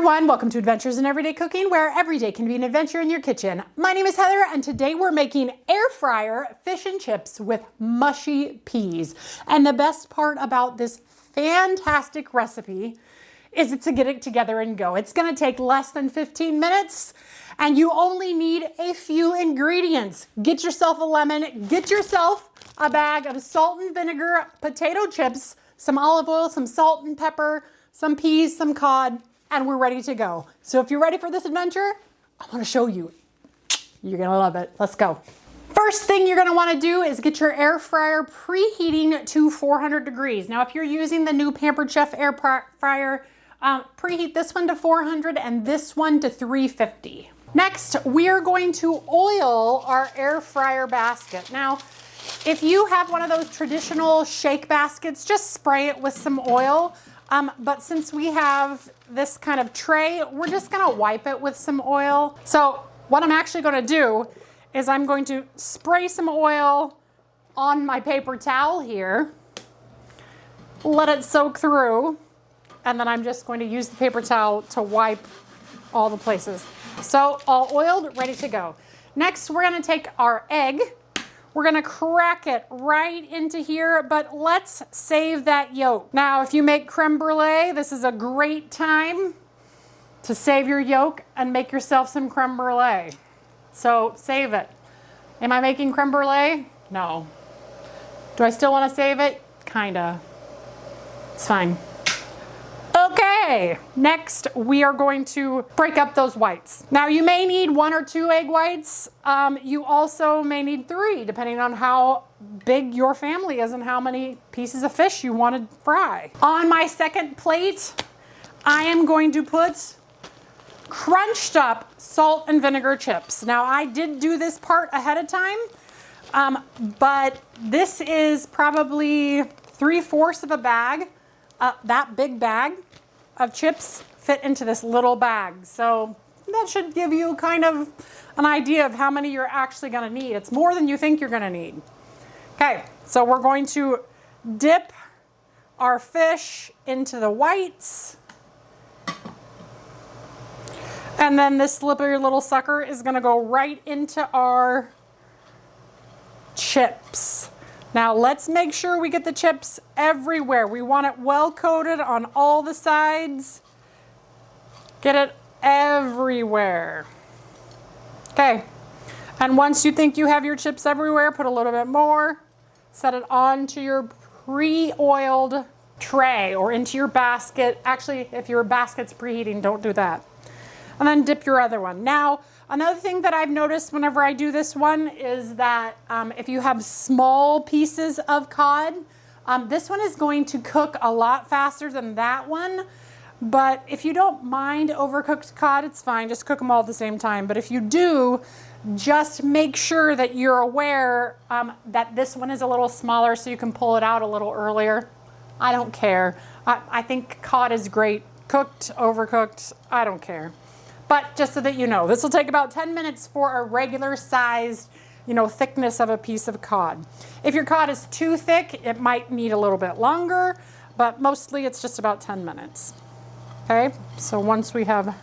everyone, welcome to Adventures in Everyday Cooking, where every day can be an adventure in your kitchen. My name is Heather, and today we're making air fryer fish and chips with mushy peas. And the best part about this fantastic recipe is it's a get it together and go. It's gonna take less than 15 minutes, and you only need a few ingredients. Get yourself a lemon, get yourself a bag of salt and vinegar potato chips, some olive oil, some salt and pepper, some peas, some cod, and we're ready to go. So if you're ready for this adventure, I want to show you. You're gonna love it. Let's go. First thing you're gonna want to do is get your air fryer preheating to 400 degrees. Now, if you're using the new Pampered Chef air fryer, preheat this one to 400 and this one to 350. Next, we are going to oil our air fryer basket. Now, if you have one of those traditional shake baskets, just spray it with some oil. But since we have this kind of tray, we're just gonna wipe it with some oil. So what I'm actually gonna do is I'm going to spray some oil on my paper towel here, let it soak through, and then I'm just going to use the paper towel to wipe all the places. So all oiled, ready to go. Next, we're gonna take our egg. We're gonna crack it right into here, but let's save that yolk. Now, if you make creme brulee, this is a great time to save your yolk and make yourself some creme brulee. So save it. Am I making creme brulee? No. Do I still wanna save it? Kinda. It's fine. Okay, next we are going to break up those whites. Now you may need 1 or 2 egg whites. You also may need 3, depending on how big your family is and how many pieces of fish you want to fry. On my second plate, I am going to put crunched up salt and vinegar chips. Now I did do this part ahead of time, but this is probably 3/4 of a bag. That big bag of chips fit into this little bag. So that should give you kind of an idea of how many you're actually gonna need. It's more than you think you're gonna need. Okay, so we're going to dip our fish into the whites. And then this slippery little sucker is gonna go right into our chips. Now let's make sure we get the chips everywhere. We want it well coated on all the sides. Get it everywhere. Okay, and once you think you have your chips everywhere, put a little bit more. Set it onto your pre-oiled tray or into your basket. Actually, if your basket's preheating, don't do that. And then dip your other one. Now, another thing that I've noticed whenever I do this one is that if you have small pieces of cod, this one is going to cook a lot faster than that one. But if you don't mind overcooked cod, it's fine. Just cook them all at the same time. But if you do, just make sure that you're aware that this one is a little smaller so you can pull it out a little earlier. I don't care. I think cod is great. Cooked, overcooked, I don't care. But just so that you know, this will take about 10 minutes for a regular sized, thickness of a piece of cod. If your cod is too thick, it might need a little bit longer, but mostly it's just about 10 minutes. Okay, so once we have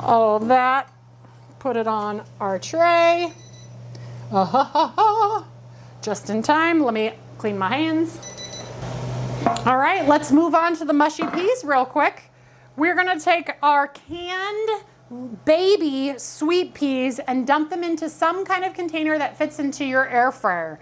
all of that, put it on our tray. Just in time, let me clean my hands. All right, let's move on to the mushy peas real quick. We're gonna take our canned baby sweet peas and dump them into some kind of container that fits into your air fryer.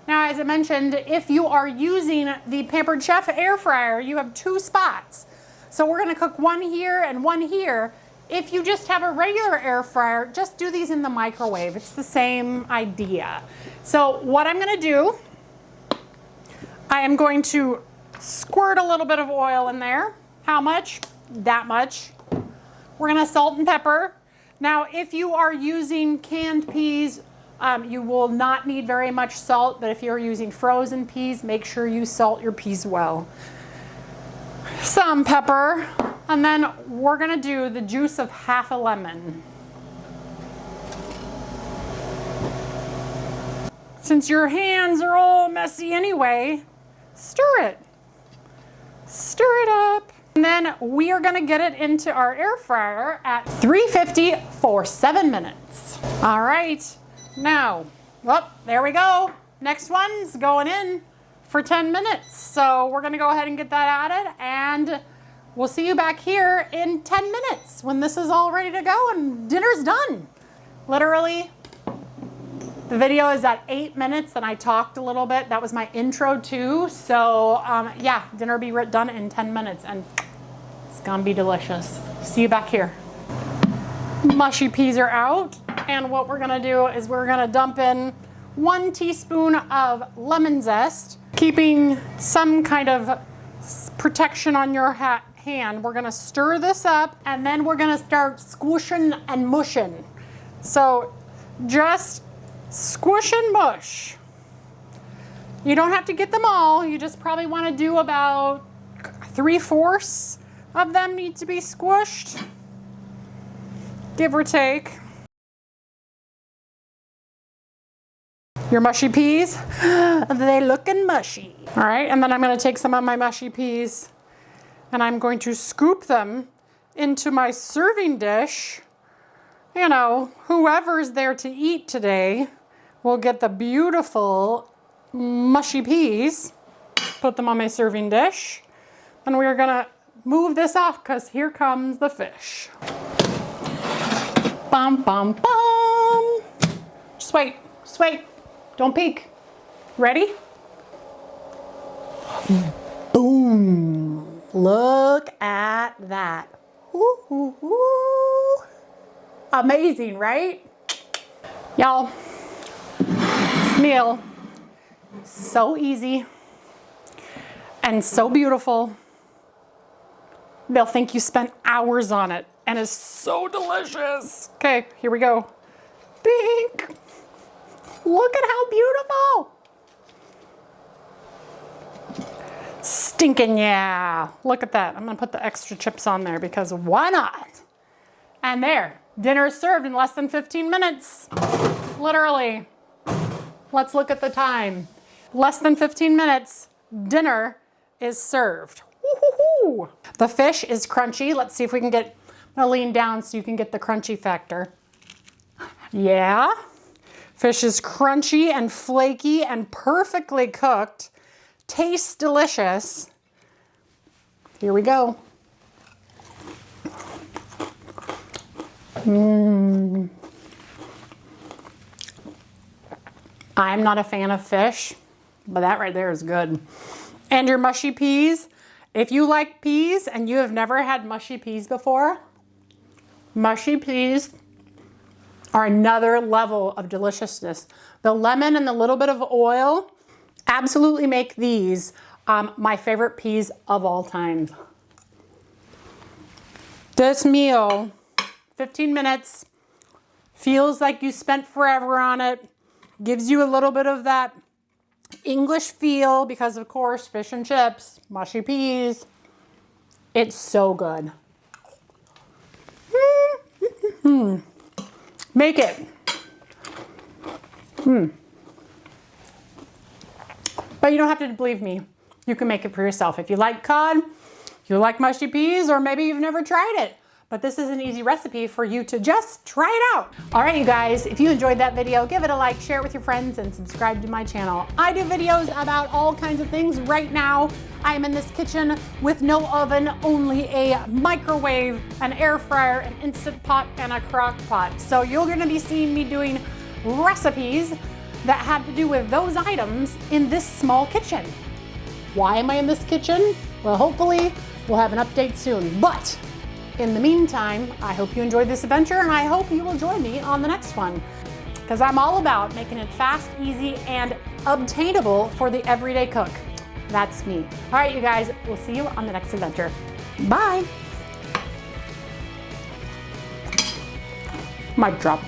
Now, as I mentioned, if you are using the Pampered Chef air fryer, you have 2 spots. So we're gonna cook one here and one here. If you just have a regular air fryer, just do these in the microwave. It's the same idea. So what I'm gonna do, I am going to squirt a little bit of oil in there. How much? That much. We're gonna salt and pepper. Now, if you are using canned peas, you will not need very much salt, but if you're using frozen peas, make sure you salt your peas well. Some pepper, and then we're gonna do the juice of half a lemon. Since your hands are all messy anyway, stir it. Stir it up. And then we are gonna get it into our air fryer at 350 for 7 minutes. All right, now, well, there we go. Next one's going in for 10 minutes. So we're gonna go ahead and get that added, and we'll see you back here in 10 minutes when this is all ready to go and dinner's done. Literally, the video is at 8 minutes and I talked a little bit. That was my intro too. So yeah, dinner will be done in 10 minutes and it's gonna be delicious. See you back here. Mushy peas are out, and what we're gonna do is we're gonna dump in 1 teaspoon of lemon zest, keeping some kind of protection on your hand. We're gonna stir this up and then we're gonna start squishing and mushing. So just squish and mush. You don't have to get them all. You just probably want to do about 3/4 of them need to be squished, give or take. Your mushy peas, they looking mushy. All right, and then I'm going to take some of my mushy peas and I'm going to scoop them into my serving dish. You know, whoever's there to eat today will get the beautiful mushy peas. Put them on my serving dish. And we're gonna move this off because here comes the fish. Bum, bum, bum. Just wait, just wait. Don't peek. Ready? Boom. Look at that. Ooh, ooh, ooh. Amazing, right? Y'all, this meal, so easy and so beautiful. They'll think you spent hours on it and it's so delicious. Okay, here we go. Pink. Look at how beautiful. Stinking, yeah. Look at that. I'm gonna put the extra chips on there because why not? And there, dinner is served in less than 15 minutes. Literally. Let's look at the time. Less than 15 minutes, dinner is served. Woo-hoo-hoo. The fish is crunchy. Let's see if we can get, I'm gonna lean down so you can get the crunchy factor. Yeah. Fish is crunchy and flaky and perfectly cooked. Tastes delicious. Here we go. I'm not a fan of fish, but that right there is good. And your mushy peas, if you like peas and you have never had mushy peas before, mushy peas are another level of deliciousness. The lemon and the little bit of oil absolutely make these my favorite peas of all time. This meal, 15 minutes, feels like you spent forever on it, gives you a little bit of that English feel because of course, fish and chips, mushy peas. It's so good. Make it. But you don't have to believe me. You can make it for yourself. If you like cod, you like mushy peas, or maybe you've never tried it. But this is an easy recipe for you to just try it out. All right, you guys, if you enjoyed that video, give it a like, share it with your friends, and subscribe to my channel. I do videos about all kinds of things. Right now, I am in this kitchen with no oven, only a microwave, an air fryer, an Instant Pot, and a crock pot. So you're gonna be seeing me doing recipes that have to do with those items in this small kitchen. Why am I in this kitchen? Well, hopefully we'll have an update soon. But in the meantime, I hope you enjoyed this adventure and I hope you will join me on the next one, because I'm all about making it fast, easy, and obtainable for the everyday cook. That's me. All right, you guys, we'll see you on the next adventure. Bye. Mic drop.